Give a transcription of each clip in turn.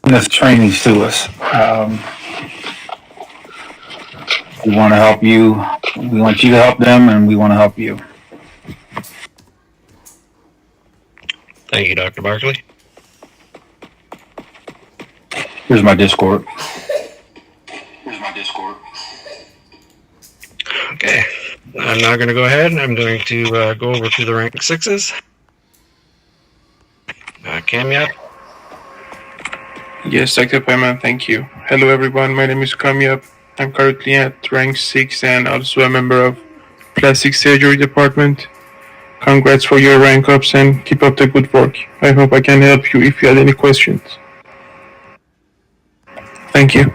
this trainings to us. We want to help you. We want you to help them, and we want to help you. Thank you, Dr. Barkley. Here's my Discord. Okay, I'm now going to go ahead and I'm going to go over to the rank 6s. Cam, yep. Yes, Dr. Pema, thank you. Hello everyone, my name is Kamyap. I'm currently at rank 6 and also a member of plastic surgery department. Congrats for your rank ups and keep up the good work. I hope I can help you if you had any questions. Thank you.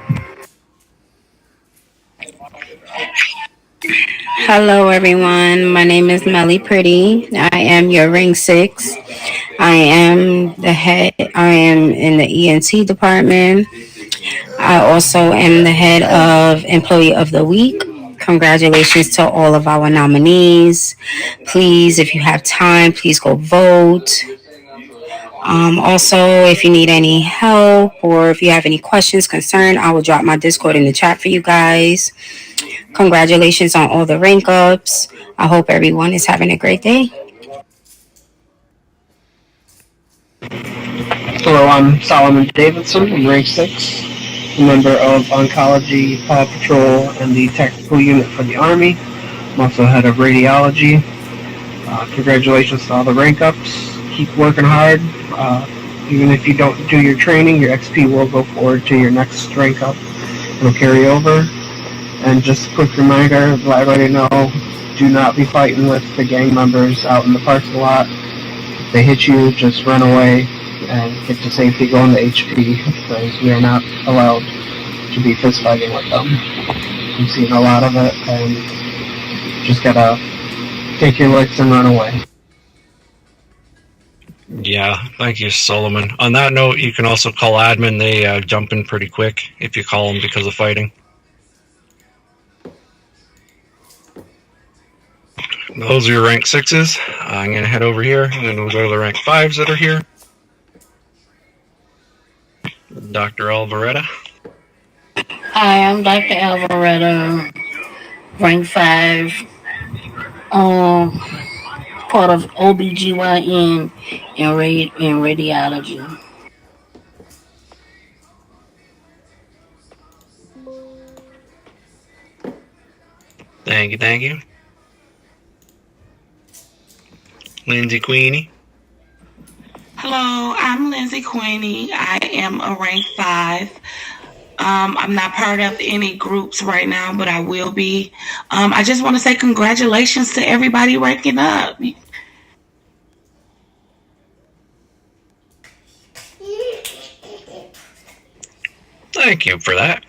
Hello everyone, my name is Melly Pretty. I am your rank 6. I am in the ENT department. I also am the head of Employee of the Week. Congratulations to all of our nominees. Please, if you have time, please go vote. Also, if you need any help or if you have any questions, concern, I will drop my Discord in the chat for you guys. Congratulations on all the rank ups. I hope everyone is having a great day. Hello, I'm Solomon Davidson, I'm rank 6, a member of Oncology, Paw Patrol, and the Tactical Unit for the Army. I'm also head of Radiology. Congratulations to all the rank ups. Keep working hard. Even if you don't do your training, your XP will go forward to your next rank up. It'll carry over. And just a quick reminder, let everybody know, do not be fighting with the gang members out in the parking lot. If they hit you, just run away and get to safety, go on the HP, because we are not allowed to be fist fighting with them. I'm seeing a lot of it, and just gotta take your licks and run away. Yeah, thank you, Solomon. On that note, you can also call admin. They jump in pretty quick if you call them because of fighting. Those are your rank 6s. I'm going to head over here, and then we'll go to the rank 5s that are here. Dr. Alvaretta. Hi, I'm Dr. Alvaretta, rank 5, part of OBGYN and radiology. Thank you. Lindsay Queenie. Hello, I'm Lindsay Queenie. I am a rank 5. I'm not part of any groups right now, but I will be. I just want to say congratulations to everybody ranking up. Thank you for that.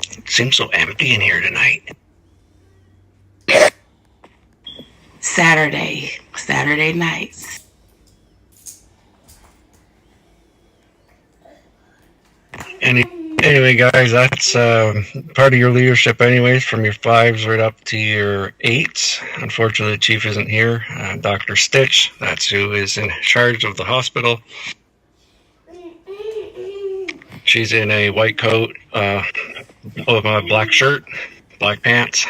It seems so empty in here tonight. Saturday nights. Anyway, guys, that's part of your leadership anyways, from your 5s right up to your 8s. Unfortunately, the chief isn't here. Dr. Stitch, that's who is in charge of the hospital. She's in a white coat, a black shirt, black pants.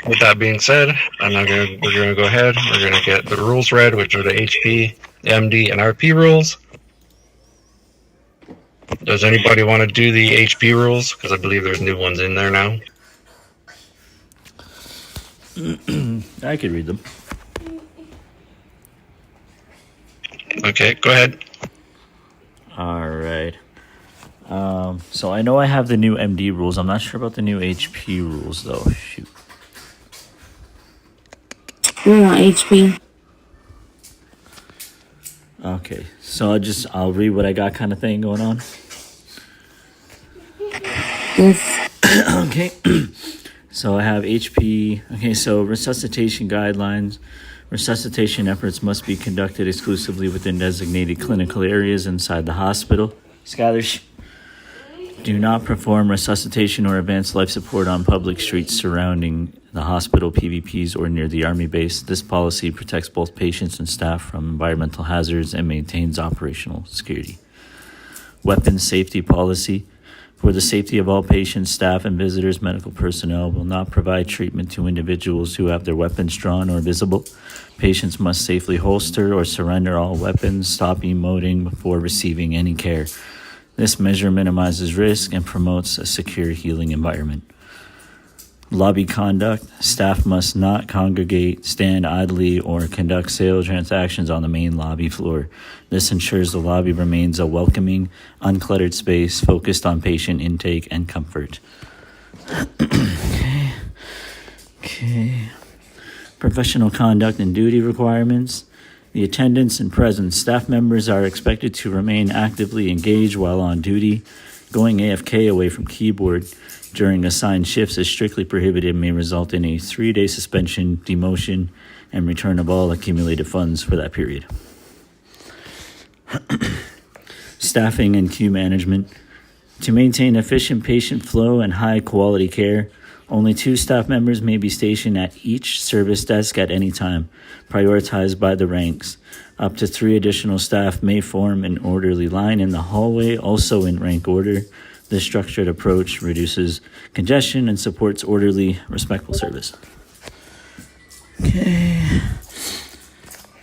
With that being said, we're gonna go ahead. We're gonna get the rules read, which are the HP, MD, and RP rules. Does anybody want to do the HP rules? Because I believe there's new ones in there now. I could read them. Okay, go ahead. All right. So I know I have the new MD rules. I'm not sure about the new HP rules, though. Shoot. We're on HP. Okay, so I'll read what I got, kind of thing going on. Yes. Okay. So I have HP. Okay, so resuscitation guidelines. Resuscitation efforts must be conducted exclusively within designated clinical areas inside the hospital. Skylar, Do not perform resuscitation or advanced life support on public streets surrounding the hospital, PVPs, or near the Army base. This policy protects both patients and staff from environmental hazards and maintains operational security. Weapons safety policy. For the safety of all patients, staff, and visitors, medical personnel will not provide treatment to individuals who have their weapons drawn or visible. Patients must safely holster or surrender all weapons, stop emoting before receiving any care. This measure minimizes risk and promotes a secure healing environment. Lobby conduct. Staff must not congregate, stand idly, or conduct sale transactions on the main lobby floor. This ensures the lobby remains a welcoming, uncluttered space focused on patient intake and comfort. Okay. Professional conduct and duty requirements. The attendance and presence. Staff members are expected to remain actively engaged while on duty. Going AFK away from keyboard during assigned shifts is strictly prohibited and may result in a 3-day suspension, demotion, and return of all accumulated funds for that period. Staffing and queue management. To maintain efficient patient flow and high quality care, only 2 staff members may be stationed at each service desk at any time, prioritized by the ranks. Up to 3 additional staff may form an orderly line in the hallway, also in rank order. This structured approach reduces congestion and supports orderly, respectful service. Okay.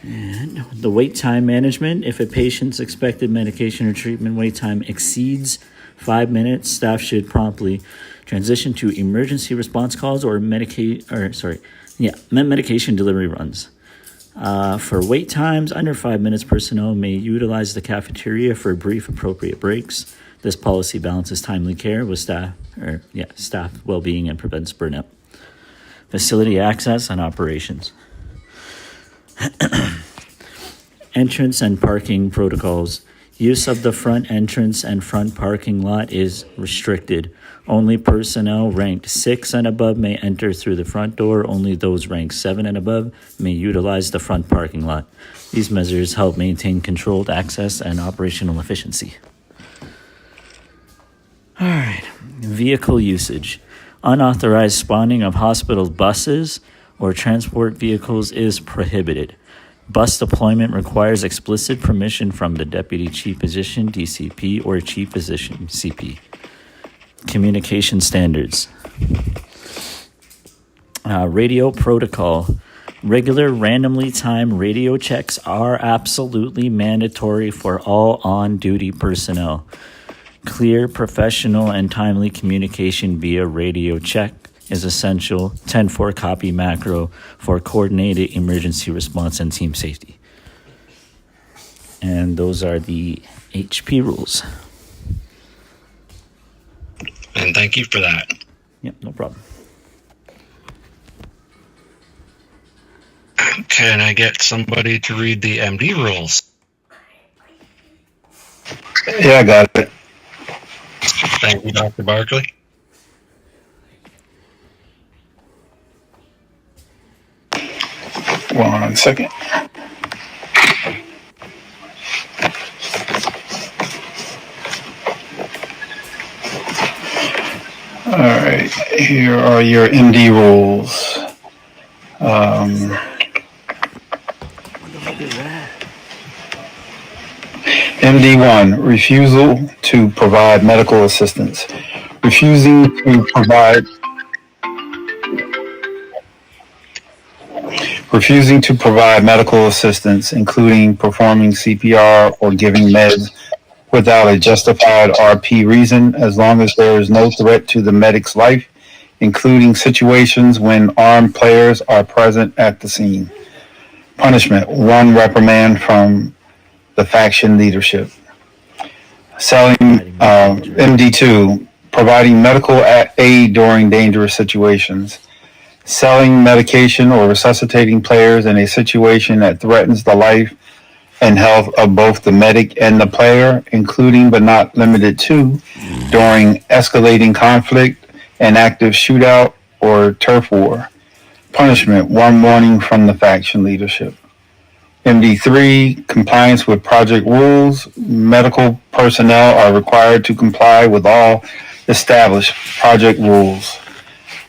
And the wait time management. If a patient's expected medication or treatment wait time exceeds 5 minutes, staff should promptly transition to emergency response calls or medication delivery runs. For wait times under 5 minutes, personnel may utilize the cafeteria for brief appropriate breaks. This policy balances timely care with staff well-being and prevents burnout. Facility access and operations. Entrance and parking protocols. Use of the front entrance and front parking lot is restricted. Only personnel ranked 6 and above may enter through the front door. Only those ranked 7 and above may utilize the front parking lot. These measures help maintain controlled access and operational efficiency. All right, vehicle usage. Unauthorized spawning of hospital buses or transport vehicles is prohibited. Bus deployment requires explicit permission from the Deputy Chief Physician, DCP, or Chief Physician, CP. Communication standards. Radio protocol. Regular randomly timed radio checks are absolutely mandatory for all on-duty personnel. Clear, professional, and timely communication via radio check is essential. 10-4 copy macro for coordinated emergency response and team safety. And those are the HP rules. And thank you for that. Yep, no problem. Can I get somebody to read the MD rules? Yeah, I got it. Thank you, Dr. Barkley. One second. All right, here are your MD rules. MD1, refusal to provide medical assistance. Refusing to provide medical assistance, including performing CPR or giving meds without a justified RP reason, as long as there is no threat to the medic's life, including situations when armed players are present at the scene. Punishment, 1 reprimand from the faction leadership. MD2, providing medical aid during dangerous situations. Selling medication or resuscitating players in a situation that threatens the life and health of both the medic and the player, including but not limited to during escalating conflict, an active shootout, or turf war. Punishment, 1 warning from the faction leadership. MD3, compliance with project rules. Medical personnel are required to comply with all established project rules.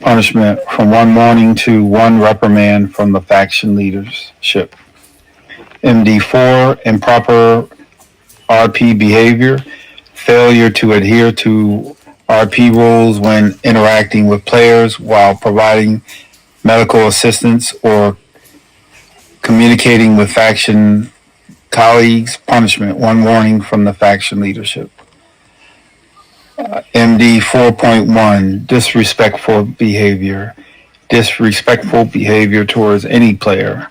Punishment from 1 warning to 1 reprimand from the faction leadership. MD4, improper RP behavior. Failure to adhere to RP rules when interacting with players while providing medical assistance or communicating with faction colleagues. Punishment, 1 warning from the faction leadership. MD 4.1, disrespectful behavior. Disrespectful behavior towards any player.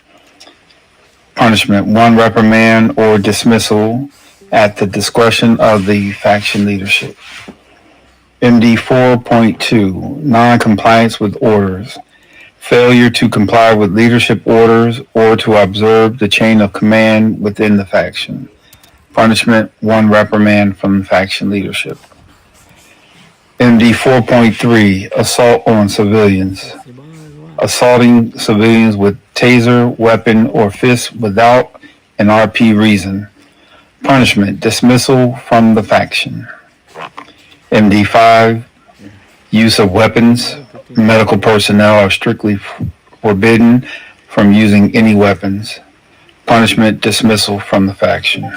Punishment, 1 reprimand or dismissal at the discretion of the faction leadership. MD 4.2, non-compliance with orders. Failure to comply with leadership orders or to observe the chain of command within the faction. Punishment, 1 reprimand from faction leadership. MD 4.3, assault on civilians. Assaulting civilians with taser, weapon, or fist without an RP reason. Punishment, dismissal from the faction. MD 5, use of weapons. Medical personnel are strictly forbidden from using any weapons. Punishment, dismissal from the faction.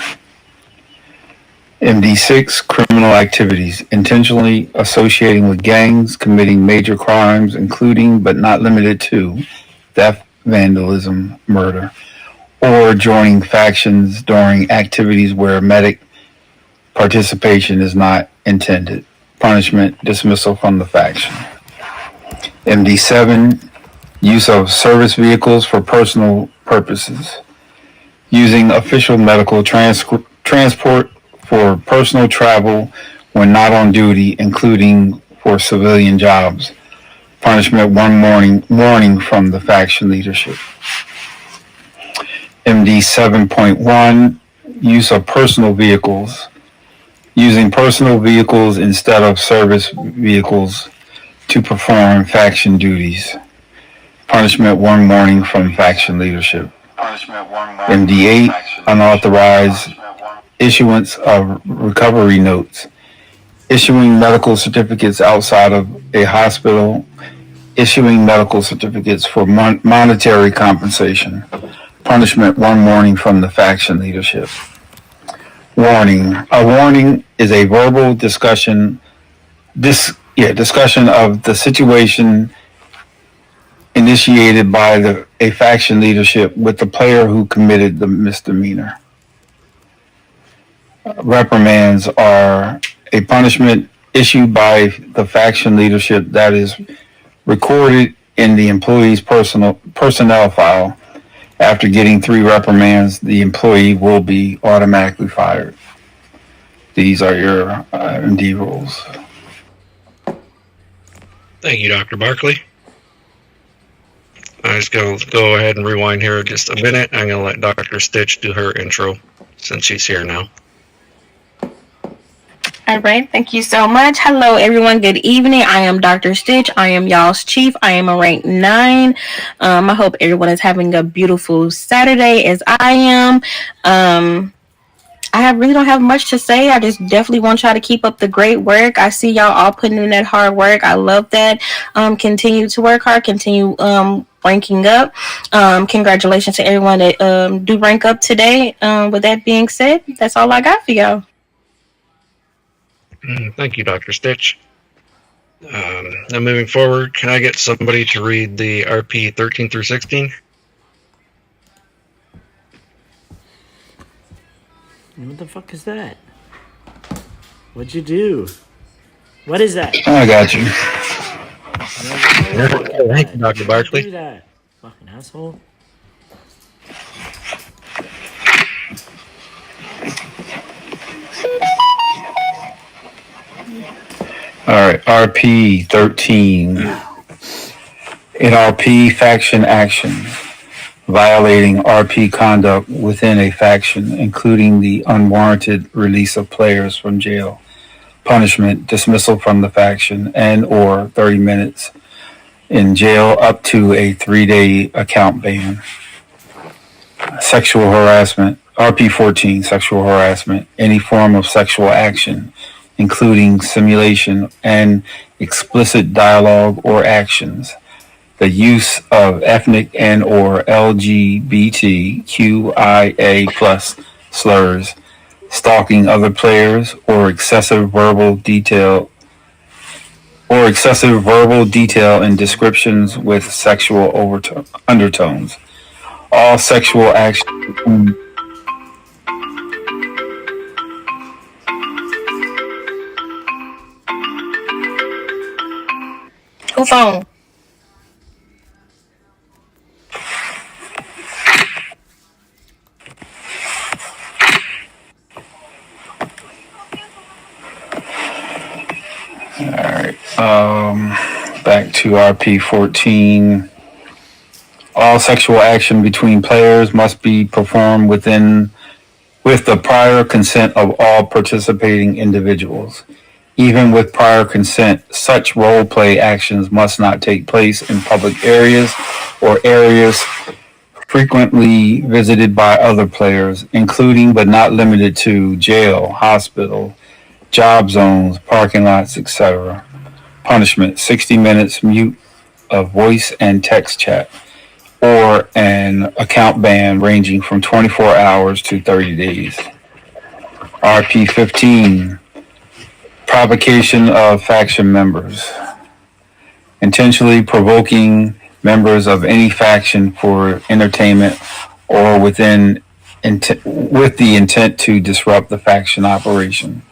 MD6, criminal activities, intentionally associating with gangs, committing major crimes, including but not limited to theft, vandalism, murder, or joining factions during activities where medic participation is not intended. Punishment, dismissal from the faction. MD7, use of service vehicles for personal purposes. Using official medical transport for personal travel when not on duty, including for civilian jobs. Punishment, 1 warning from the faction leadership. MD 7.1, use of personal vehicles. Using personal vehicles instead of service vehicles to perform faction duties. Punishment, 1 warning from faction leadership. MD 8, unauthorized issuance of recovery notes. Issuing medical certificates outside of a hospital. Issuing medical certificates for monetary compensation. Punishment, 1 warning from the faction leadership. Warning. A warning is a verbal discussion of the situation initiated by a faction leadership with the player who committed the misdemeanor. Reprimands are a punishment issued by the faction leadership that is recorded in the employee's personnel file. After getting 3 reprimands, the employee will be automatically fired. These are your MD rules. Thank you, Dr. Barkley. I'm just going to go ahead and rewind here just a minute. I'm going to let Dr. Stitch do her intro since she's here now. All right, thank you so much. Hello, everyone. Good evening. I am Dr. Stitch. I am y'all's chief. I am a rank 9. I hope everyone is having a beautiful Saturday as I am. I really don't have much to say. I just definitely want y'all to keep up the great work. I see y'all all putting in that hard work. I love that. Continue to work hard. Continue ranking up. Congratulations to everyone that do rank up today. With that being said, that's all I got for y'all. Thank you, Dr. Stitch. Now moving forward, can I get somebody to read the RP 13 through 16? What the fuck is that? What'd you do? What is that? I got you. Thank you, Dr. Barkley. Do that, fucking asshole. All right, RP 13. In RP faction action, violating RP conduct within a faction, including the unwarranted release of players from jail, punishment, dismissal from the faction, and or 30 minutes in jail up to a 3-day account ban. sexual harassment. RP 14, sexual harassment. Any form of sexual action, including simulation and explicit dialogue or actions. The use of ethnic and or LGBTQIA plus slurs, stalking other players, or excessive verbal detail in descriptions with sexual undertones. All sexual action. Who phone? All right. Back to RP 14. All sexual action between players must be performed with the prior consent of all participating individuals. Even with prior consent, such role play actions must not take place in public areas or areas frequently visited by other players, including but not limited to jail, hospital, job zones, parking lots, etc. Punishment: 60 minutes mute of voice and text chat, or an account ban ranging from 24 hours to 30 days. RP 15, provocation of faction members. Intentionally provoking members of any faction for entertainment or with the intent to disrupt the faction operation.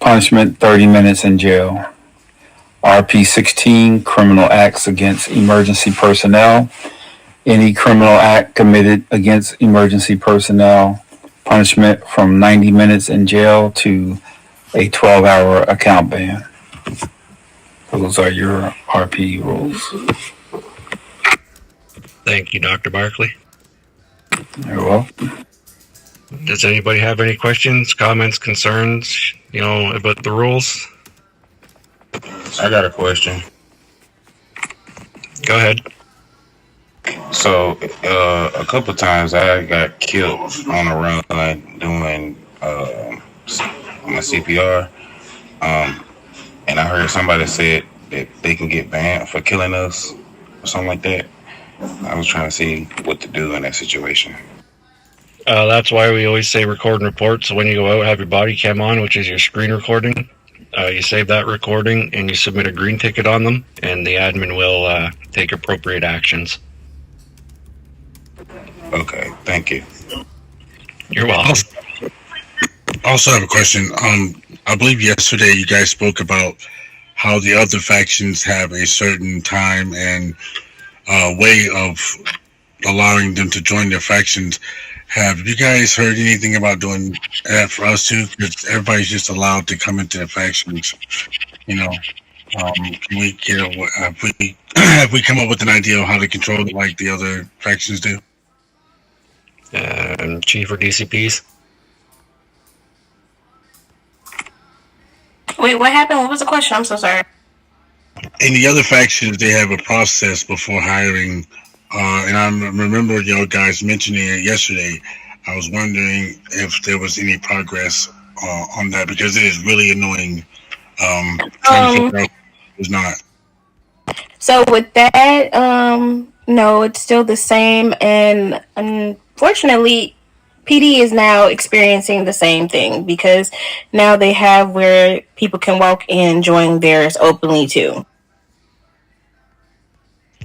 Punishment: 30 minutes in jail. RP 16, criminal acts against emergency personnel. Any criminal act committed against emergency personnel, punishment from 90 minutes in jail to a 12-hour account ban. Those are your RP rules. Thank you, Dr. Barkley. You're welcome. Does anybody have any questions, comments, concerns, about the rules? I got a question. Go ahead. So, a couple times I got killed on a run doing my CPR, and I heard somebody said that they can get banned for killing us or something like that. I was trying to see what to do in that situation. That's why we always say record and report. So when you go out, have your body cam on, which is your screen recording. You save that recording and you submit a green ticket on them, and the admin will take appropriate actions. Okay, thank you. You're welcome. Also have a question. I believe yesterday you guys spoke about how the other factions have a certain time and way of allowing them to join their factions. Have you guys heard anything about doing that for us too? Because everybody's just allowed to come into their factions. Can we get have we come up with an idea of how to control it like the other factions do? Chief or DCPs? Wait, what happened? What was the question? I'm so sorry. In the other factions, they have a process before hiring, and I remember y'all guys mentioning it yesterday. I was wondering if there was any progress on that, because it is really annoying. Trying to figure out who's not. So with that, no, it's still the same, and unfortunately, PD is now experiencing the same thing, because now they have where people can walk in and join theirs openly too.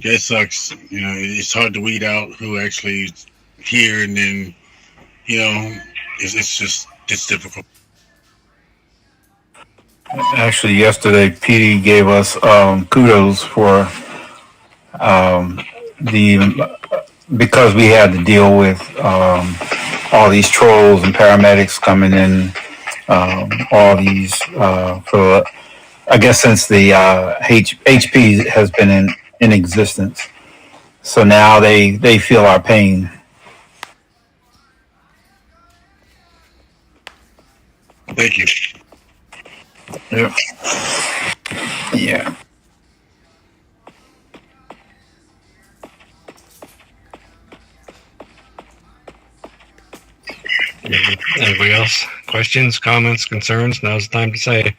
That sucks. It's hard to weed out who actually is here, and then, it's difficult. Actually, yesterday, PD gave us kudos for because we had to deal with all these trolls and paramedics coming in, all these for I guess since the HP has been in existence. So now they feel our pain. Thank you. Yeah. Yeah. Anybody else? Questions, comments, concerns? Now's the time to say.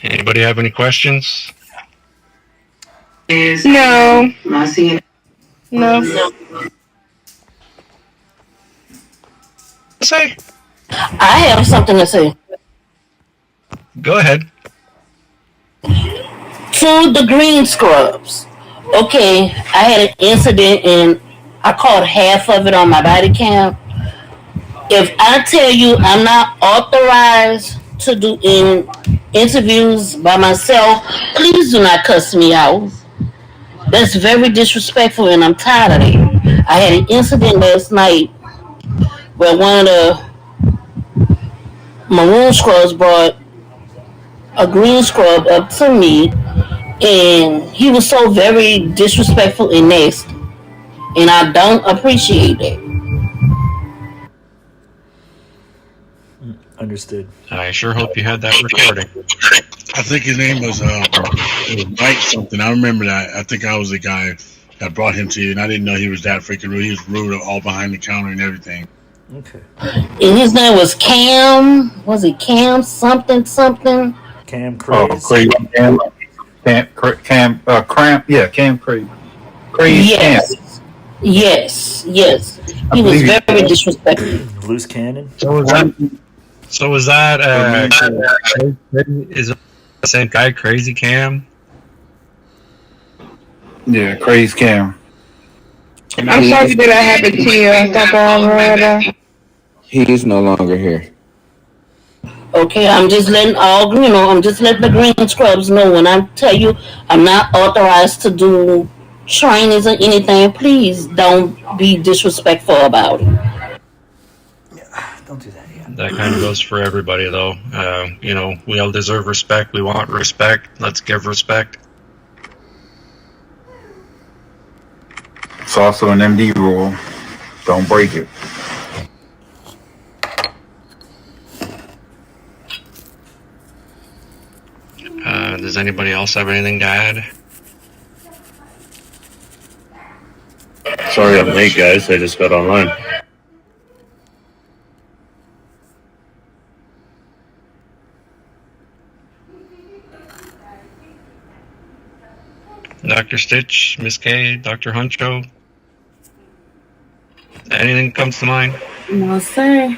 Anybody have any questions? No. No. Say. I have something to say. Go ahead. To the green scrubs. Okay, I had an incident and I caught half of it on my body cam. If I tell you I'm not authorized to do interviews by myself, please do not cuss me out. That's very disrespectful and I'm tired of it. I had an incident last night where one of the maroon scrubs brought a green scrub up to me and he was so very disrespectful and nasty. And I don't appreciate it. Understood. I sure hope you had that recording. I think his name was Mike something. I remember that. I think I was the guy that brought him to you, and I didn't know he was that freaking rude. He was rude all behind the counter and everything. Okay. And his name was Cam. Was it Cam something something? Cam Craze. Crazy Cam. Cam Crazy. Crazy Cam. Yes. He was very disrespectful. Loose cannon. So was that is it the same guy, Crazy Cam? Yeah, Crazy Cam. I'm sorry that happened to you, Dr. Alvarado. He is no longer here. Okay, I'm just letting the green scrubs know when I tell you I'm not authorized to do trainings or anything. Please don't be disrespectful about it. Don't do that. That kind of goes for everybody, though. We all deserve respect. We want respect. Let's give respect. It's also an MD rule. Don't break it. Does anybody else have anything to add? Sorry I'm late, guys. I just got online. Dr. Stitch, Miss K, Dr. Huncho? Anything comes to mind? No, sir.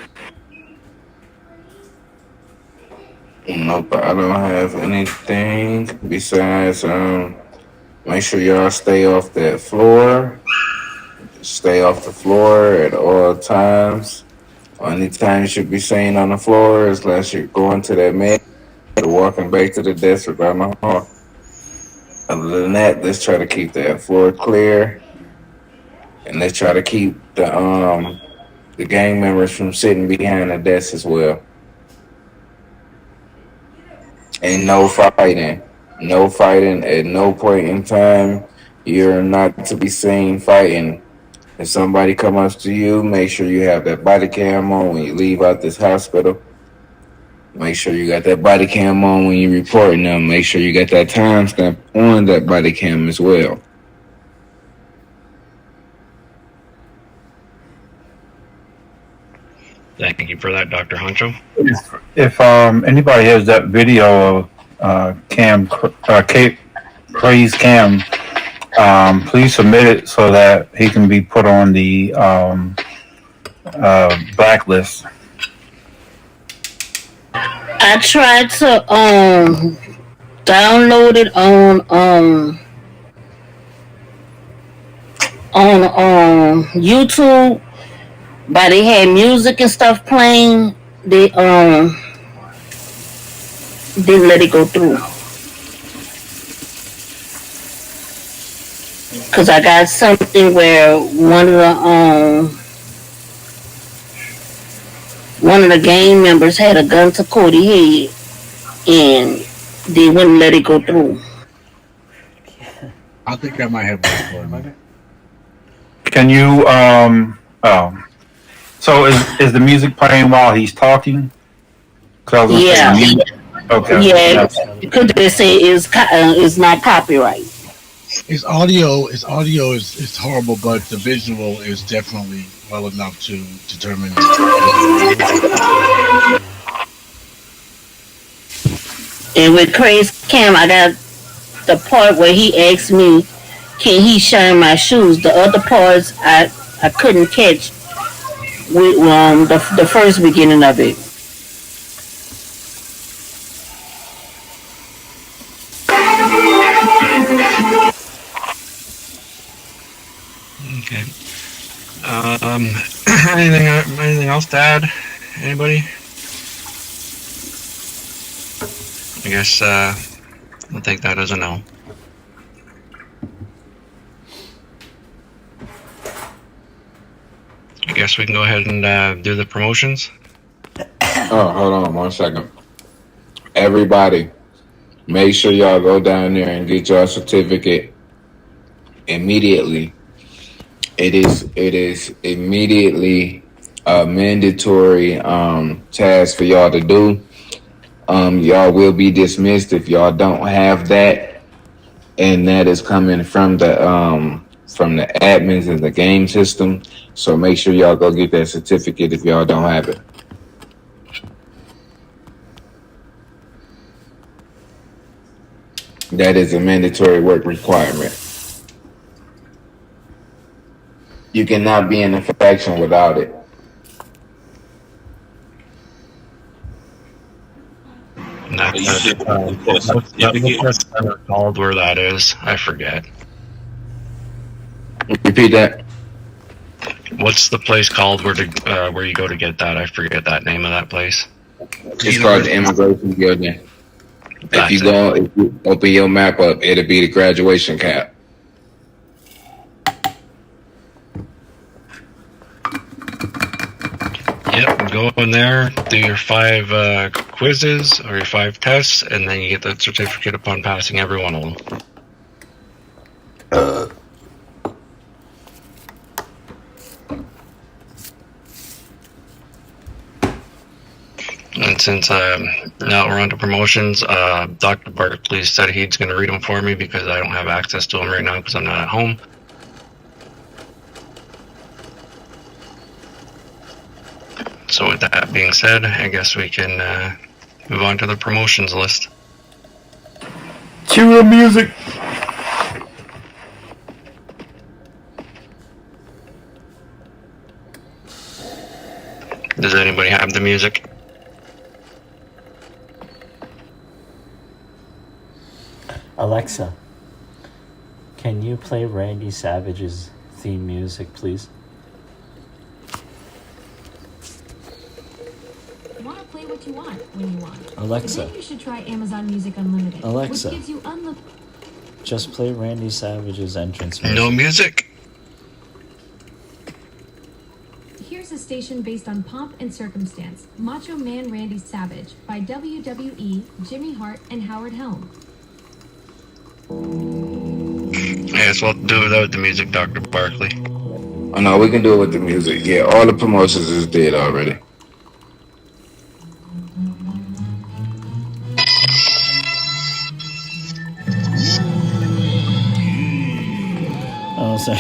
Nope, I don't have anything besides make sure y'all stay off that floor. Stay off the floor at all times. Only time you should be staying on the floor is unless you're going to that med or walking back to the desk or down the hall. Other than that, let's try to keep that floor clear, and let's try to keep the gang members from sitting behind the desk as well. And no fighting. No fighting at no point in time. You're not to be seen fighting. If somebody come up to you, make sure you have that body cam on when you leave out this hospital. Make sure you got that body cam on when you're reporting them. Make sure you got that timestamp on that body cam as well. Thank you for that, Dr. Huncho. If anybody has that video of Crazy Cam, please submit it so that he can be put on the blacklist. I tried to download it on YouTube, but they had music and stuff playing. They didn't let it go through. Cause I got something where one of the gang members had a gun to Cody's head, and they wouldn't let it go through. I think I might have that for him. Can you So is the music playing while he's talking? 'Cause I was gonna say Yeah, mute. Okay. yeah. Yes. Could they say is not copyright? His audio is horrible, but the visual is definitely well enough to determine. And with Craig's Cam, I got the part where he asked me, "Can he shine my shoes?" The other parts I couldn't catch with the first beginning of it. Okay. Anything else to add? Anybody? I guess I'll take that as a no. I guess we can go ahead and do the promotions. Oh, hold on 1 second. Everybody, make sure y'all go down there and get your certificate immediately. It is immediately a mandatory task for y'all to do. Y'all will be dismissed if y'all don't have that, and that is coming from the admins in the game system. So make sure y'all go get that certificate if y'all don't have it. That is a mandatory work requirement. You cannot be in a faction without it. What's called where that is? I forget. Repeat that. What's the place called where you go to get that? I forget that name of that place. It's called the immigration building. If you open your map up, it'll be the graduation cap. Yep, go in there, do your 5 quizzes or your 5 tests, and then you get the certificate upon passing every one of them. And since now we're on to promotions, Dr. Barkley said he's going to read them for me because I don't have access to them right now because I'm not at home. So with that being said, I guess we can move on to the promotions list. Cue the music. Does anybody have the music? Alexa, can you play Randy Savage's theme music, please? Want to play what you want when you want. Alexa. Then you should try Amazon Music Unlimited. Alexa. Which gives you Just play Randy Savage's entrance music. No music? Here's a station based on pomp and circumstance. Macho Man Randy Savage by WWE, Jimmy Hart, and Howard Helm. Yes, we'll do without the music, Dr. Barkley. Oh no, we can do it with the music. Yeah, all the promotions is dead already. Oh, sorry.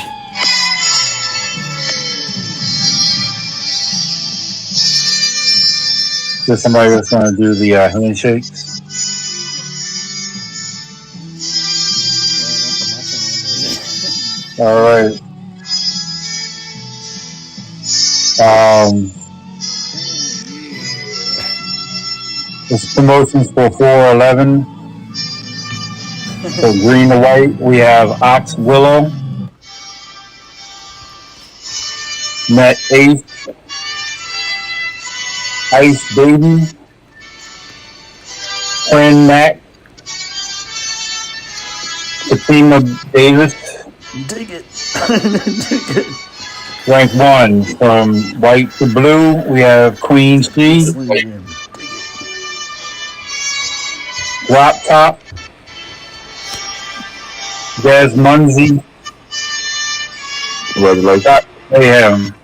Is somebody that's going to do the handshakes? All right. This promotions for 411. For green to white, we have Ox Willow, Net Ace, Ice Baby, Friend Mac, Fatima Davis. Dig it. Rank 1 from white to blue, we have Queen C, Drop Top, Jazz Munzie, Mayhem,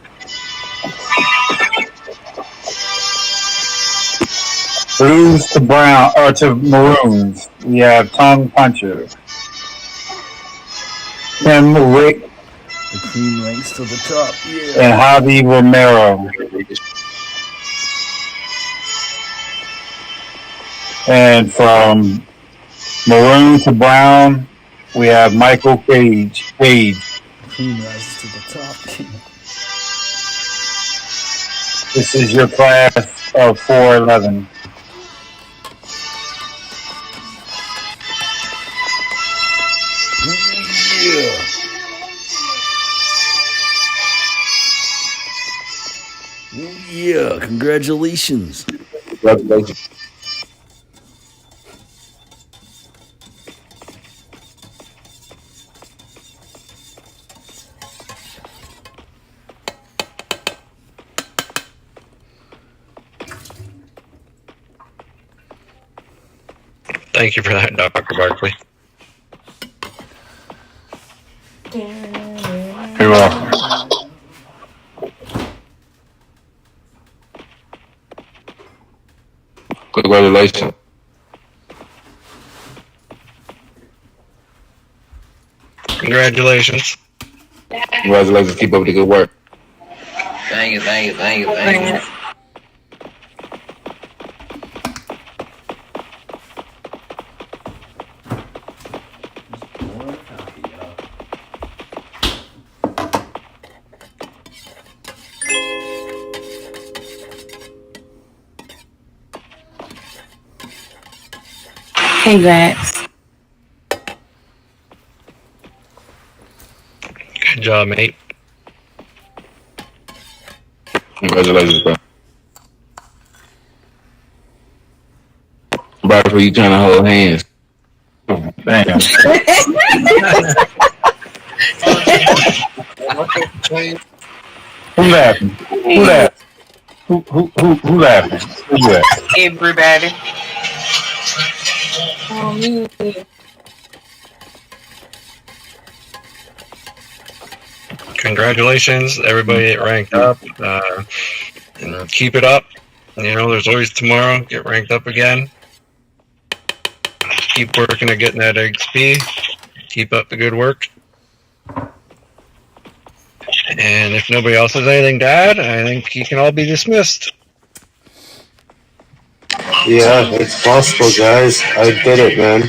Blues to brown or to maroons. We have Tongue Puncher. Tim Rick The cream ranks to the top. Yeah. and Javi Romero. And from maroon to brown, we have Michael Cage. The cream rises to the top. This is your class of 411. Yeah. Yeah, congratulations. Congratulations. Thank you for that, Dr. Barkley. You're welcome. Congratulations. Congratulations. Congratulations. Keep up the good work. Thank you. Congrats. Good job, mate. Congratulations, bro. Bradford, you trying to hold hands? Oh, damn. Who laughing? Who laughing? Who laughing? Who laughing? Everybody. Congratulations, everybody that ranked up. And keep it up. You know, there's always tomorrow. Get ranked up again. Keep working at getting that XP. Keep up the good work. And if nobody else has anything to add, I think you can all be dismissed. Yeah, it's possible, guys. I did it, man.